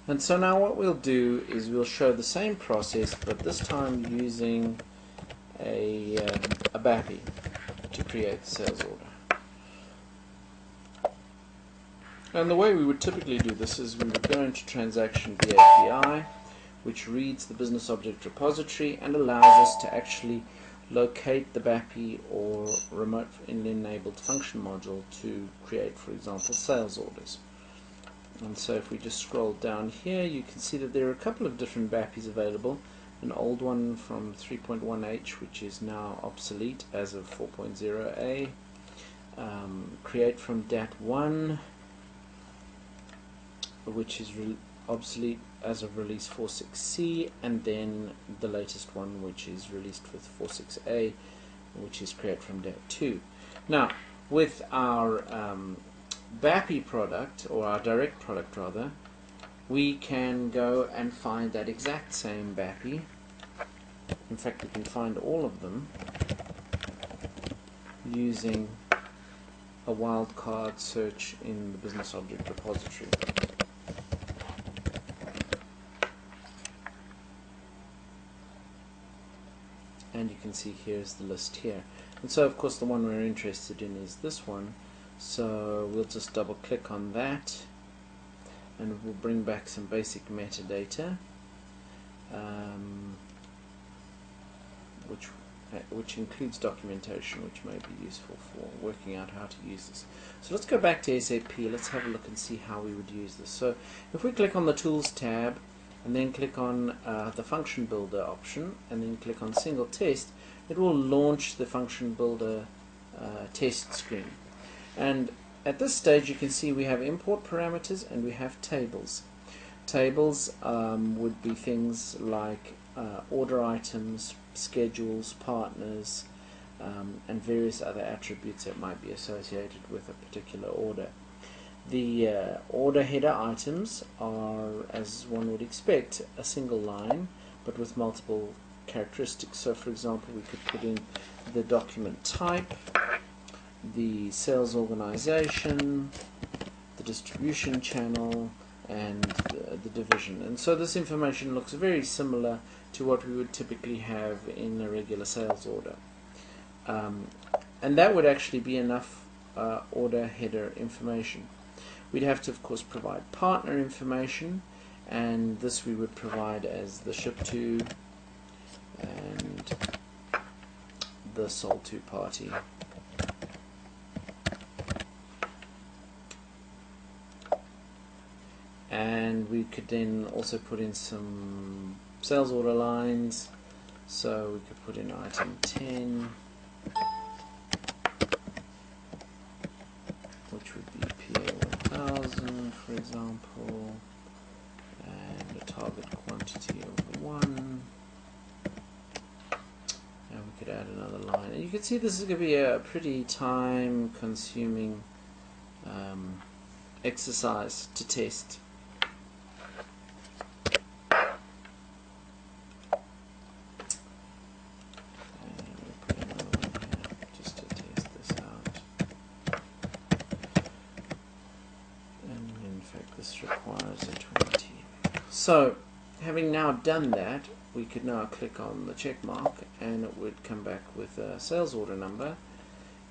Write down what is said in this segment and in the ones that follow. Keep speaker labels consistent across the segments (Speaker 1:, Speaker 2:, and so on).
Speaker 1: And so now what we'll do is we'll show the same process, but this time using a BAPI to create the sales order. And the way we would typically do this is we would go into transaction BAPI, which reads the business object repository and allows us to actually locate the BAPI or remote enabled function module to create, for example, sales orders. And so if we just scroll down here, you can see that there are a couple of different BAPIs available. An old one from 3.1H, which is now obsolete as of 4.0A. Create from DAT1, which is obsolete as of release 4.6C, and then the latest one, which is released with 4.6A, which is create from DAT2. Now, with our BAPI product, or our direct product rather, we can go and find that exact same BAPI. In fact, we can find all of them using a wildcard search in the business object repository. And you can see here's the list here. And so of course the one we're interested in is this one. So we'll just double click on that and we'll bring back some basic metadata, which includes documentation which may be useful for working out how to use this. So let's go back to SAP. Let's have a look and see how we would use this. So if we click on the Tools tab and then click on the Function Builder option and then click on Single Test, it will launch the Function Builder test screen. And at this stage you can see we have import parameters and we have tables. Tables would be things like order items, schedules, partners, and various other attributes that might be associated with a particular order. The order header items are, as one would expect, a single line but with multiple characteristics. So for example, we could put in the document type, the sales organization, the distribution channel, and the division. And so this information looks very similar to what we would typically have in a regular sales order. And that would actually be enough order header information. We'd have to, of course, provide partner information, and this we would provide as the ship to and the sold to party. And we could then also put in some sales order lines. So we could put in item 10, which would be PA 1000, for example, and a target quantity of 1. And we could add another line. And you can see this is going to be a pretty time-consuming exercise to test. This requires a 20. So having now done that, we could now click on the check mark and it would come back with a sales order number.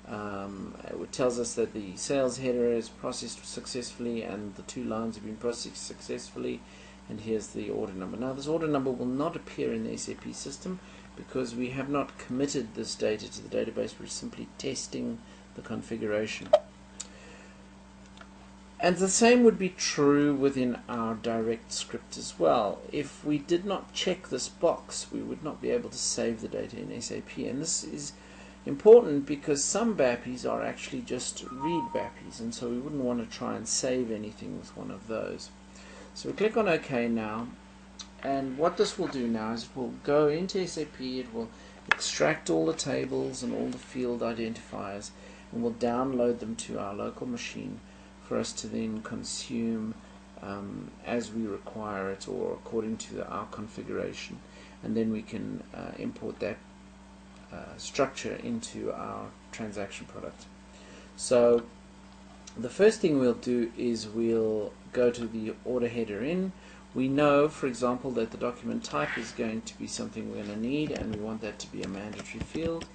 Speaker 1: It tells us that the sales header is processed successfully and the 2 lines have been processed successfully, and here's the order number. Now this order number will not appear in the SAP system because we have not committed this data to the database. We're simply testing the configuration. And the same would be true within our direct script as well. If we did not check this box, we would not be able to save the data in SAP. And this is important because some BAPIs are actually just read BAPIs, and so we wouldn't want to try and save anything with one of those. So we click on OK now, and what this will do now is it will go into SAP, it will extract all the tables and all the field identifiers, and we'll download them to our local machine for us to then consume as we require it or according to our configuration, and then we can import that structure into our transaction product. So the first thing we'll do is we'll go to the order header in, We know, for example, that the document type is going to be something we're going to need, and we want that to be a mandatory field.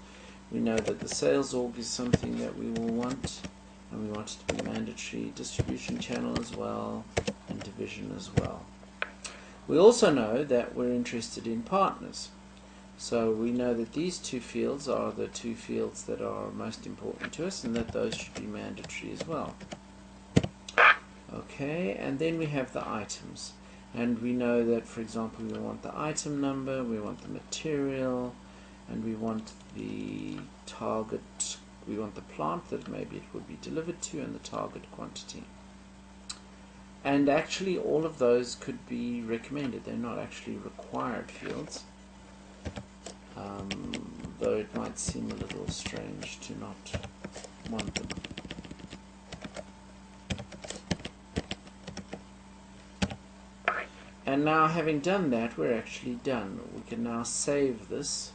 Speaker 1: We know that the sales org is something that we will want, and we want it to be mandatory, distribution channel as well, and division as well. We also know that we're interested in partners. So we know that these two fields are the two fields that are most important to us, and that those should be mandatory as well. Okay, and then we have the items. And we know that, for example, we want the item number, we want the material, and we want the target, we want the plant that maybe it would be delivered to, and the target quantity. And actually all of those could be recommended. They're not actually required fields, though it might seem a little strange to not want them. And now, having done that, we're actually done. We can now save this.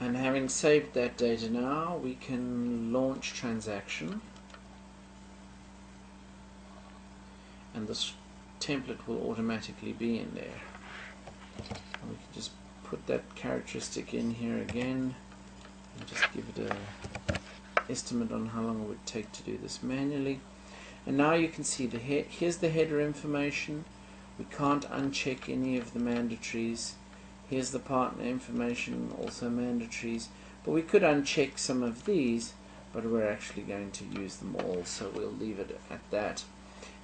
Speaker 1: And having saved that data now, we can launch transaction. And this template will automatically be in there. And we can just put that characteristic in here again and just give it an estimate on how long it would take to do this manually. And now you can see here's the header information. We can't uncheck any of the mandatories. Here's the partner information, also mandatories. But we could uncheck some of these, but we're actually going to use them all, so we'll leave it at that.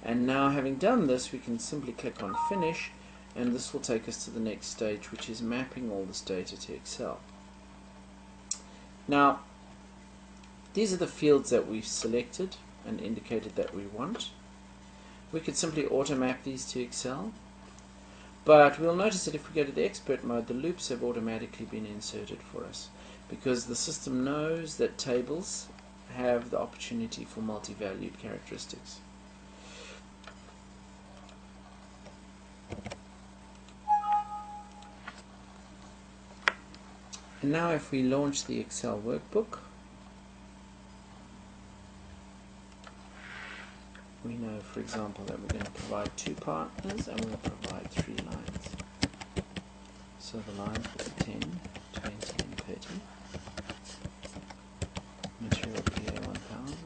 Speaker 1: And now, having done this, we can simply click on Finish, and this will take us to the next stage, which is mapping all this data to Excel. Now, these are the fields that we've selected and indicated that we want. We could simply auto-map these to Excel, but we'll notice that if we go to the expert mode, the loops have automatically been inserted for us, because the system knows that tables have the opportunity for multi-valued characteristics. And now if we launch the Excel workbook, we know, for example, that we're going to provide 2 partners and we'll provide 3 lines. So the lines will be 10, 20 and 30. Material PA 1000.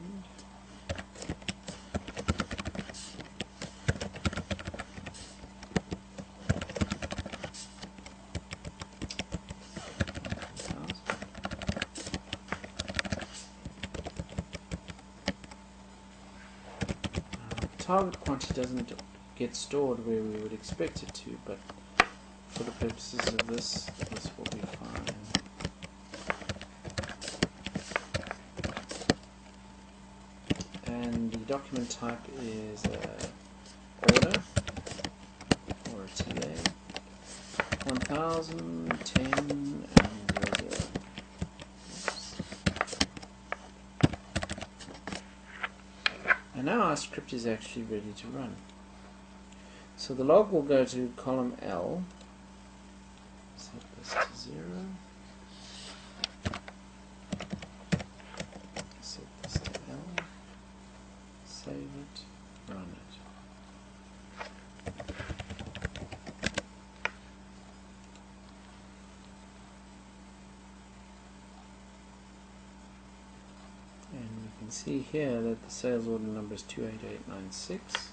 Speaker 1: Target quantity doesn't get stored where we would expect it to, but for the purposes of this will be fine. And the document type is a order or a TA 1000, 10 and 00. And now our script is actually ready to run. So the log will go to column L, set this to 0, set this to L, save it, run it. And you can see here that the sales order number is 28896.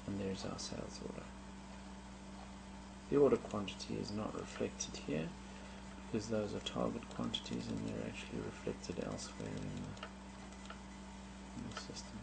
Speaker 1: And there's our sales order. The order quantity is not reflected here because those are target quantities and they're actually reflected elsewhere in the system.